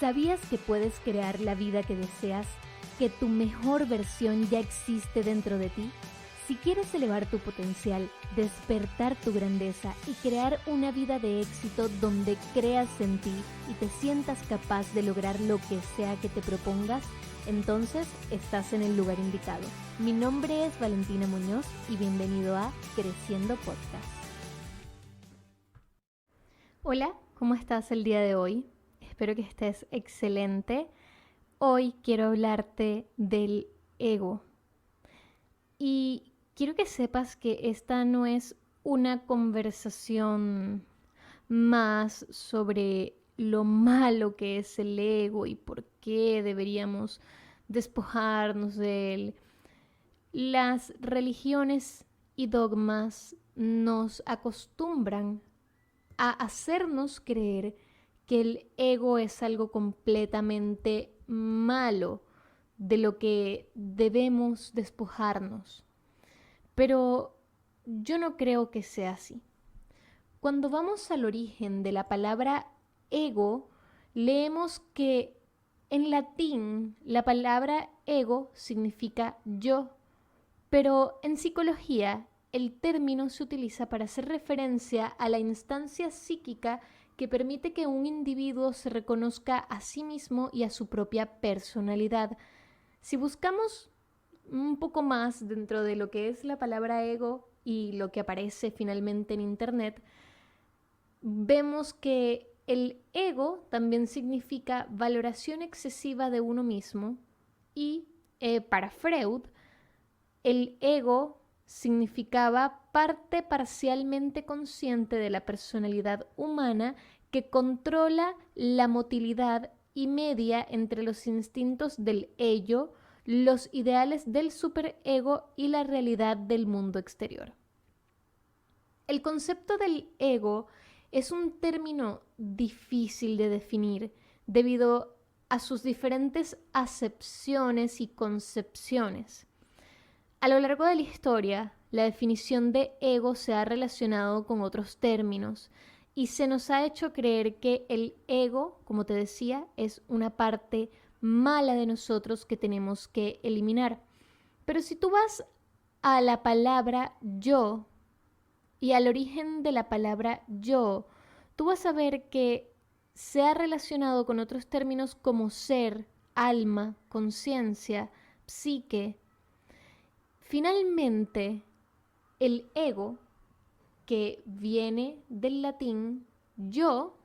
¿Sabías que puedes crear la vida que deseas? ¿Que tu mejor versión ya existe dentro de ti? Si quieres elevar tu potencial, despertar tu grandeza y crear una vida de éxito donde creas en ti y te sientas capaz de lograr lo que sea que te propongas, entonces estás en el lugar indicado. Mi nombre es Valentina Muñoz y bienvenido a Creciendo Podcast. Hola, ¿cómo estás el día de hoy? Espero que estés excelente. Hoy quiero hablarte del ego. Y quiero que sepas que esta no es una conversación más sobre lo malo que es el ego y por qué deberíamos despojarnos de él. Las religiones y dogmas nos acostumbran a hacernos creer que el ego es algo completamente malo, de lo que debemos despojarnos. Pero yo no creo que sea así. Cuando vamos al origen de la palabra ego, leemos que en latín la palabra ego significa yo, pero en psicología el término se utiliza para hacer referencia a la instancia psíquica que permite que un individuo se reconozca a sí mismo y a su propia personalidad. Si buscamos un poco más dentro de lo que es la palabra ego y lo que aparece finalmente en Internet, vemos que el ego también significa valoración excesiva de uno mismo y para Freud, el ego significaba parte parcialmente consciente de la personalidad humana que controla la motilidad y media entre los instintos del ello, los ideales del superego y la realidad del mundo exterior. El concepto del ego es un término difícil de definir debido a sus diferentes acepciones y concepciones. A lo largo de la historia, la definición de ego se ha relacionado con otros términos y se nos ha hecho creer que el ego, como te decía, es una parte mala de nosotros que tenemos que eliminar. Pero si tú vas a la palabra yo y al origen de la palabra yo, tú vas a ver que se ha relacionado con otros términos como ser, alma, conciencia, psique. Finalmente, el ego, que viene del latín yo,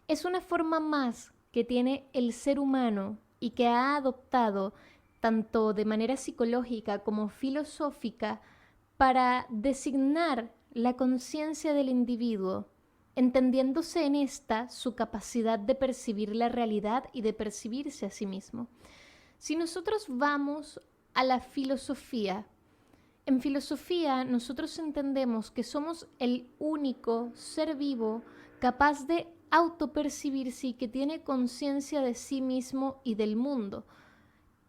es una forma más que tiene el ser humano y que ha adoptado tanto de manera psicológica como filosófica para designar la conciencia del individuo, entendiéndose en esta su capacidad de percibir la realidad y de percibirse a sí mismo. Si nosotros vamos a la filosofía, en filosofía nosotros entendemos que somos el único ser vivo capaz de autopercibirse y que tiene conciencia de sí mismo y del mundo.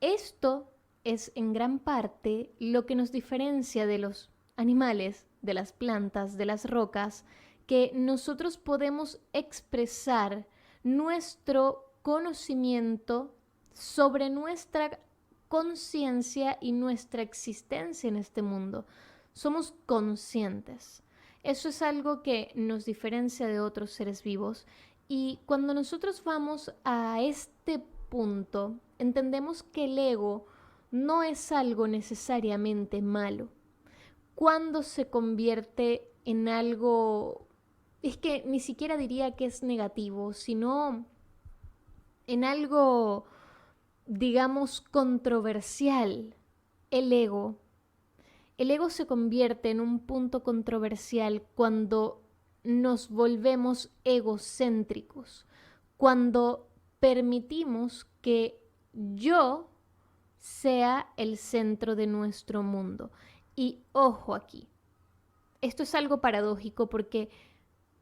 Esto es en gran parte lo que nos diferencia de los animales, de las plantas, de las rocas, que nosotros podemos expresar nuestro conocimiento sobre nuestra conciencia y nuestra existencia en este mundo. Somos conscientes. Eso es algo que nos diferencia de otros seres vivos y cuando nosotros vamos a este punto, entendemos que el ego no es algo necesariamente malo. Cuando se convierte en algo, es que ni siquiera diría que es negativo, sino en algo, digamos, controversial, el ego. El ego se convierte en un punto controversial cuando nos volvemos egocéntricos, cuando permitimos que yo sea el centro de nuestro mundo. Y ojo aquí, esto es algo paradójico porque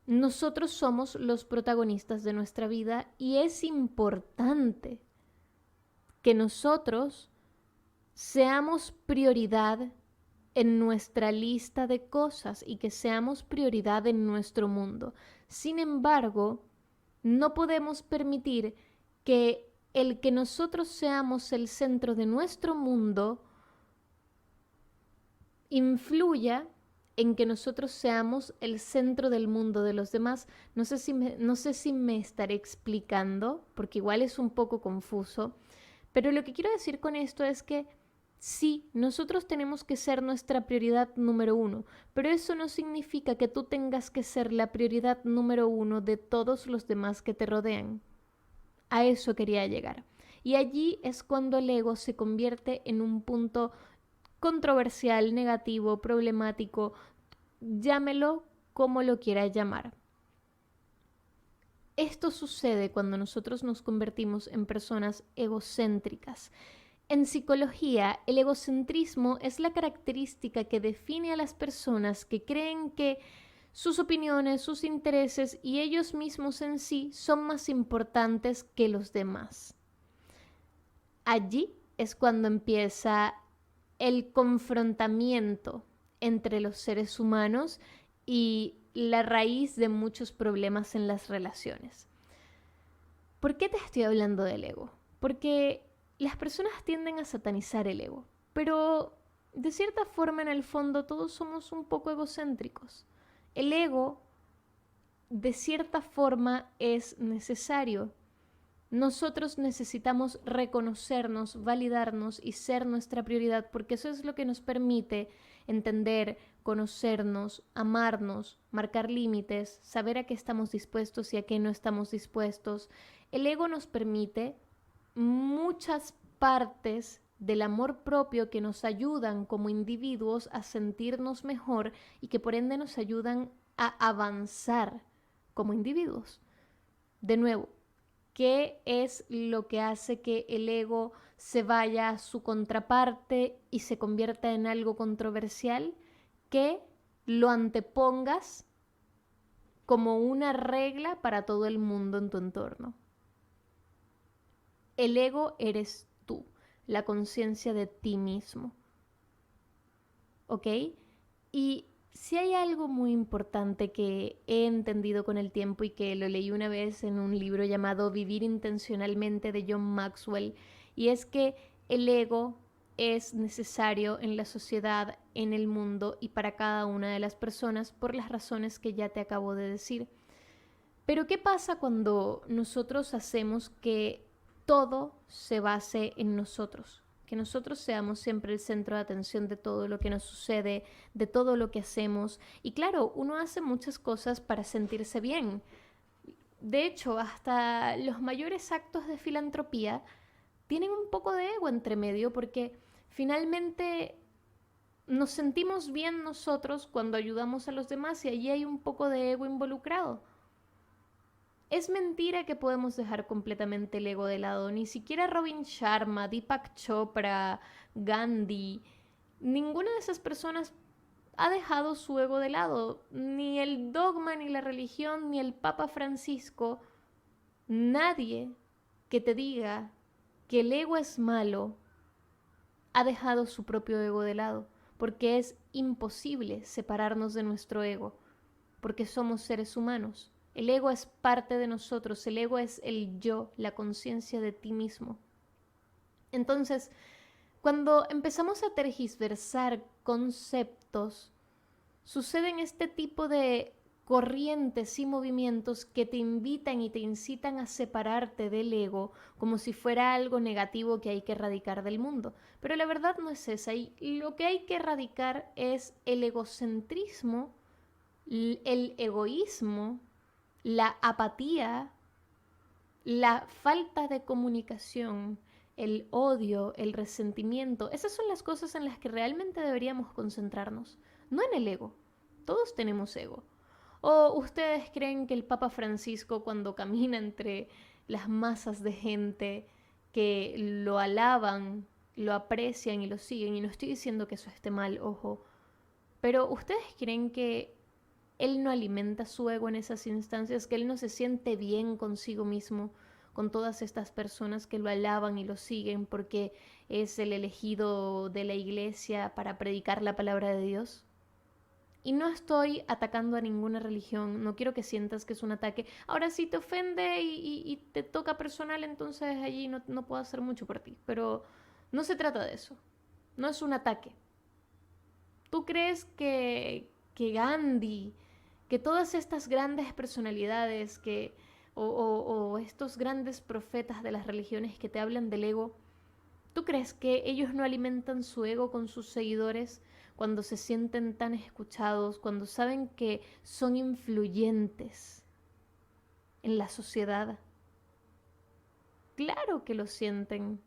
nosotros somos los protagonistas de nuestra vida y es importante que nosotros seamos prioridad en nuestra lista de cosas y que seamos prioridad en nuestro mundo. Sin embargo, No podemos permitir que el que nosotros seamos el centro de nuestro mundo influya en que nosotros seamos el centro del mundo de los demás. No sé si me estaré explicando, porque igual es un poco confuso, pero lo que quiero decir con esto es que sí, nosotros tenemos que ser nuestra prioridad número uno, pero eso no significa que tú tengas que ser la prioridad número uno de todos los demás que te rodean. A eso quería llegar. Y allí es cuando el ego se convierte en un punto controversial, negativo, problemático, llámelo como lo quiera llamar. Esto sucede cuando nosotros nos convertimos en personas egocéntricas. En psicología, el egocentrismo es la característica que define a las personas que creen que sus opiniones, sus intereses y ellos mismos en sí son más importantes que los demás. Allí es cuando empieza el confrontamiento entre los seres humanos y la raíz de muchos problemas en las relaciones. ¿Por qué te estoy hablando del ego? Porque las personas tienden a satanizar el ego, pero de cierta forma en el fondo todos somos un poco egocéntricos. El ego de cierta forma es necesario. Nosotros necesitamos reconocernos, validarnos y ser nuestra prioridad, porque eso es lo que nos permite entender, conocernos, amarnos, marcar límites, saber a qué estamos dispuestos y a qué no estamos dispuestos. El ego nos permite muchas partes del amor propio que nos ayudan como individuos a sentirnos mejor y que por ende nos ayudan a avanzar como individuos. De nuevo, ¿qué es lo que hace que el ego se vaya a su contraparte y se convierta en algo controversial? Que lo antepongas como una regla para todo el mundo en tu entorno. El ego eres tú, la conciencia de ti mismo. ¿Ok? Y si hay algo muy importante que he entendido con el tiempo y que lo leí una vez en un libro llamado Vivir Intencionalmente de John Maxwell, y es que el ego es necesario en la sociedad, en el mundo y para cada una de las personas por las razones que ya te acabo de decir. Pero ¿qué pasa cuando nosotros hacemos que todo se base en nosotros? Que nosotros seamos siempre el centro de atención de todo lo que nos sucede, de todo lo que hacemos. Y claro, uno hace muchas cosas para sentirse bien. De hecho, hasta los mayores actos de filantropía tienen un poco de ego entre medio porque finalmente nos sentimos bien nosotros cuando ayudamos a los demás y allí hay un poco de ego involucrado. Es mentira que podemos dejar completamente el ego de lado. Ni siquiera Robin Sharma, Deepak Chopra, Gandhi, ninguna de esas personas ha dejado su ego de lado. Ni el dogma, ni la religión, ni el Papa Francisco. Nadie que te diga que el ego es malo ha dejado su propio ego de lado, porque es imposible separarnos de nuestro ego, porque somos seres humanos. El ego es parte de nosotros, el ego es el yo, la conciencia de ti mismo. Entonces, cuando empezamos a tergiversar conceptos, suceden este tipo de corrientes y movimientos que te invitan y te incitan a separarte del ego como si fuera algo negativo que hay que erradicar del mundo. Pero la verdad no es esa, y lo que hay que erradicar es el egocentrismo, el egoísmo, la apatía, la falta de comunicación, el odio, el resentimiento. Esas son las cosas en las que realmente deberíamos concentrarnos, no en el ego. Todos tenemos ego. ¿O ustedes creen que el Papa Francisco, cuando camina entre las masas de gente que lo alaban, lo aprecian y lo siguen, y no estoy diciendo que eso esté mal, ojo, pero ustedes creen que él no alimenta su ego en esas instancias, que él no se siente bien consigo mismo, con todas estas personas que lo alaban y lo siguen porque es el elegido de la iglesia para predicar la palabra de Dios? Y no estoy atacando a ninguna religión, no quiero que sientas que es un ataque. Ahora, si te ofende y te toca personal, entonces allí no puedo hacer mucho por ti. Pero no se trata de eso, no es un ataque. ¿Tú crees que Gandhi, que todas estas grandes personalidades o estos grandes profetas de las religiones que te hablan del ego, ¿tú crees que ellos no alimentan su ego con sus seguidores cuando se sienten tan escuchados, cuando saben que son influyentes en la sociedad? Claro que lo sienten.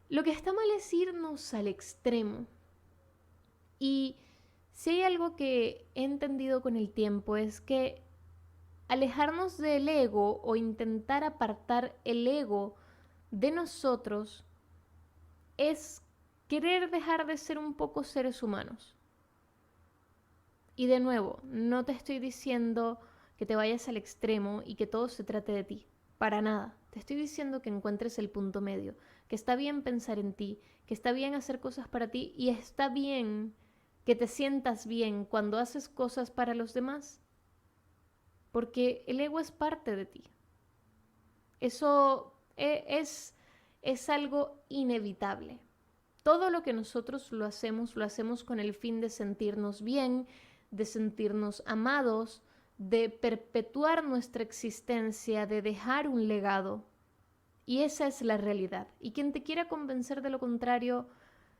Lo que está mal es irnos al extremo. Y si hay algo que he entendido con el tiempo es que alejarnos del ego o intentar apartar el ego de nosotros es querer dejar de ser un poco seres humanos. Y de nuevo, no te estoy diciendo que te vayas al extremo y que todo se trate de ti, para nada. Te estoy diciendo que encuentres el punto medio, que está bien pensar en ti, que está bien hacer cosas para ti y está bien que te sientas bien cuando haces cosas para los demás, porque el ego es parte de ti. Eso es algo inevitable. Todo lo que nosotros lo hacemos con el fin de sentirnos bien, de sentirnos amados, de perpetuar nuestra existencia, de dejar un legado. Y esa es la realidad. Y quien te quiera convencer de lo contrario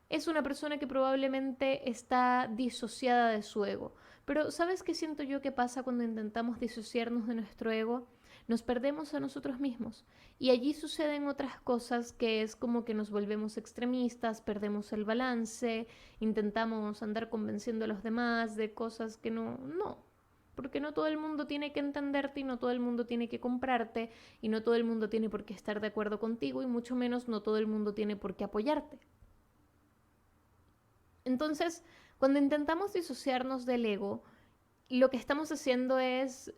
es una persona que probablemente está disociada de su ego. Pero ¿sabes qué siento yo que pasa cuando intentamos disociarnos de nuestro ego? Nos perdemos a nosotros mismos. Y allí suceden otras cosas que es como que nos volvemos extremistas, perdemos el balance, intentamos andar convenciendo a los demás de cosas que no. Porque no todo el mundo tiene que entenderte y no todo el mundo tiene que comprarte y no todo el mundo tiene por qué estar de acuerdo contigo y mucho menos no todo el mundo tiene por qué apoyarte. Entonces, cuando intentamos disociarnos del ego, lo que estamos haciendo es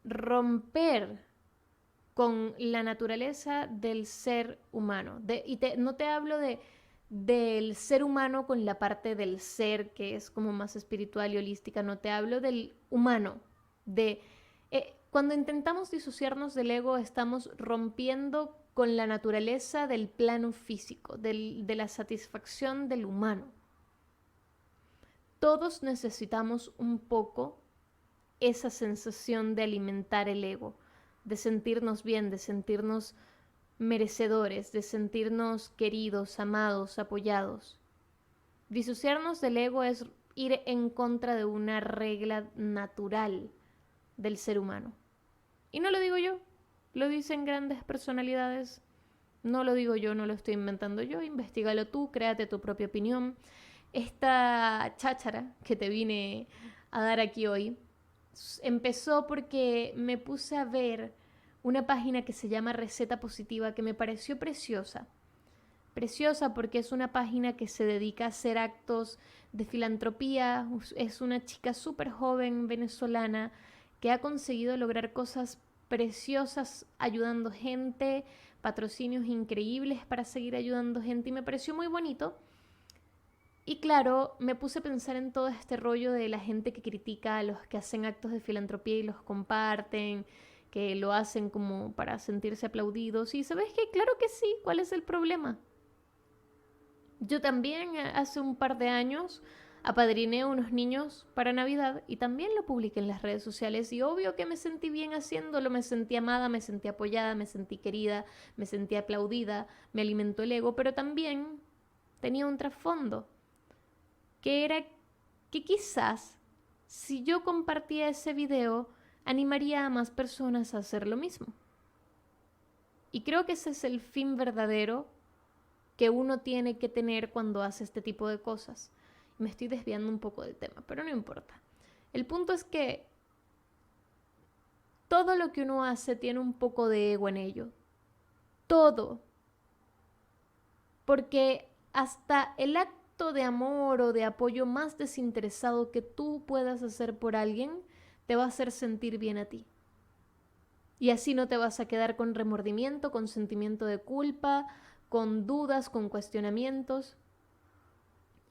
romper con la naturaleza del ser humano. No te hablo del ser humano con la parte del ser que es como más espiritual y holística, no te hablo del humano. Cuando intentamos disociarnos del ego, estamos rompiendo con la naturaleza del plano físico, de la satisfacción del humano. Todos necesitamos un poco esa sensación de alimentar el ego, de sentirnos bien, de sentirnos merecedores, de sentirnos queridos, amados, apoyados. Disociarnos del ego es ir en contra de una regla natural del ser humano. Y no lo digo yo, lo dicen grandes personalidades. No lo digo yo, no lo estoy inventando yo, investígalo tú, créate tu propia opinión. Esta cháchara que te vine a dar aquí hoy empezó porque me puse a ver una página que se llama Receta Positiva que me pareció preciosa. Preciosa porque es una página que se dedica a hacer actos de filantropía. Es una chica súper joven venezolana que ha conseguido lograr cosas preciosas ayudando gente, patrocinios increíbles para seguir ayudando gente y me pareció muy bonito. Y claro, me puse a pensar en todo este rollo de la gente que critica a los que hacen actos de filantropía y los comparten, que lo hacen como para sentirse aplaudidos. Y ¿sabes qué? Claro que sí, ¿cuál es el problema? Yo también hace un par de años apadriné a unos niños para Navidad y también lo publiqué en las redes sociales y obvio que me sentí bien haciéndolo, me sentí amada, me sentí apoyada, me sentí querida, me sentí aplaudida, me alimentó el ego, pero también tenía un trasfondo que era que quizás si yo compartía ese video animaría a más personas a hacer lo mismo. Y creo que ese es el fin verdadero que uno tiene que tener cuando hace este tipo de cosas. Me estoy desviando un poco del tema, pero no importa. El punto es que todo lo que uno hace tiene un poco de ego en ello. Todo. Porque hasta el acto de amor o de apoyo más desinteresado que tú puedas hacer por alguien te va a hacer sentir bien a ti. Y así no te vas a quedar con remordimiento, con sentimiento de culpa, con dudas, con cuestionamientos.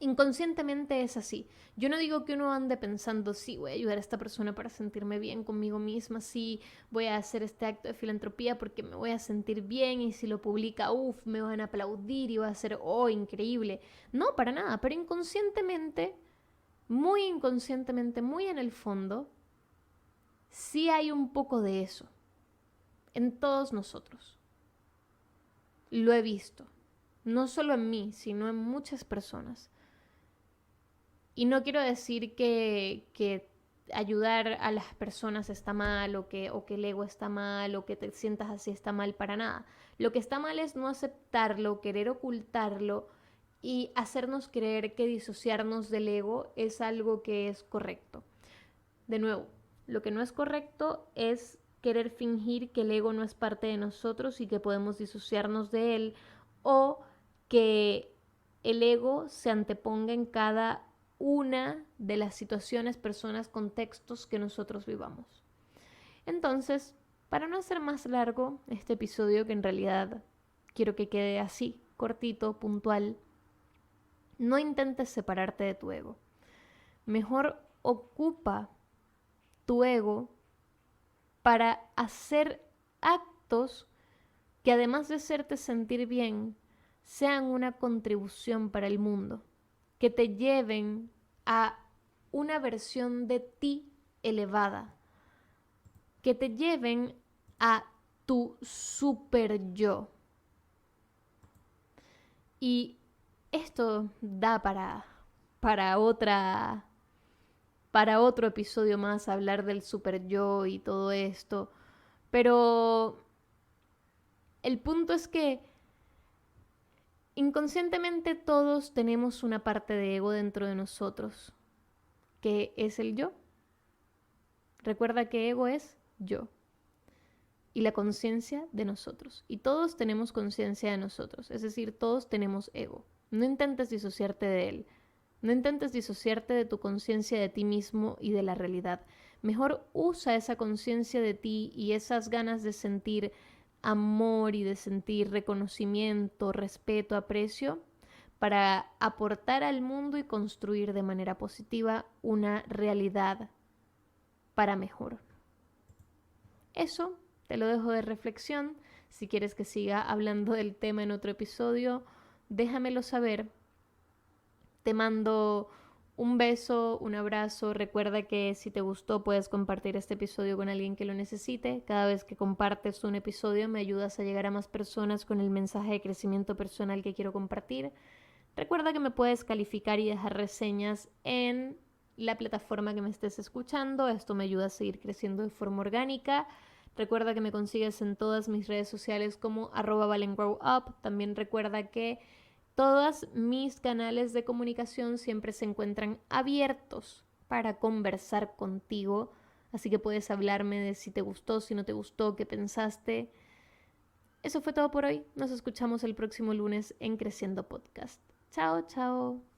Inconscientemente es así. Yo no digo que uno ande pensando, sí, voy a ayudar a esta persona para sentirme bien conmigo misma, sí, voy a hacer este acto de filantropía porque me voy a sentir bien y si lo publica, uff, me van a aplaudir y va a ser, oh, increíble. No, para nada, pero inconscientemente, muy en el fondo, sí hay un poco de eso en todos nosotros. Lo he visto, no solo en mí, sino en muchas personas. Y no quiero decir que ayudar a las personas está mal o que el ego está mal o que te sientas así está mal para nada. Lo que está mal es no aceptarlo, querer ocultarlo y hacernos creer que disociarnos del ego es algo que es correcto. De nuevo, lo que no es correcto es querer fingir que el ego no es parte de nosotros y que podemos disociarnos de él o que el ego se anteponga en cada una de las situaciones, personas, contextos que nosotros vivamos. Entonces, para no hacer más largo este episodio, que en realidad quiero que quede así, cortito, puntual, no intentes separarte de tu ego. Mejor ocupa tu ego para hacer actos que además de hacerte sentir bien, sean una contribución para el mundo, que te lleven a una versión de ti elevada, que te lleven a tu super yo. Y esto da para otro episodio más, hablar del super yo y todo esto. Pero el punto es que inconscientemente todos tenemos una parte de ego dentro de nosotros, que es el yo. Recuerda que ego es yo y la conciencia de nosotros. Y todos tenemos conciencia de nosotros, es decir, todos tenemos ego. No intentes disociarte de él. No intentes disociarte de tu conciencia de ti mismo y de la realidad. Mejor usa esa conciencia de ti y esas ganas de sentir amor y de sentir reconocimiento, respeto, aprecio, para aportar al mundo y construir de manera positiva una realidad para mejor. Eso te lo dejo de reflexión. Si quieres que siga hablando del tema en otro episodio, déjamelo saber. Te mando un beso, un abrazo. Recuerda que si te gustó puedes compartir este episodio con alguien que lo necesite. Cada vez que compartes un episodio me ayudas a llegar a más personas con el mensaje de crecimiento personal que quiero compartir. Recuerda que me puedes calificar y dejar reseñas en la plataforma que me estés escuchando. Esto me ayuda a seguir creciendo de forma orgánica. Recuerda que me consigues en todas mis redes sociales como @valengrowup. También recuerda que todos mis canales de comunicación siempre se encuentran abiertos para conversar contigo. Así que puedes hablarme de si te gustó, si no te gustó, qué pensaste. Eso fue todo por hoy. Nos escuchamos el próximo lunes en Creciendo Podcast. Chao, chao.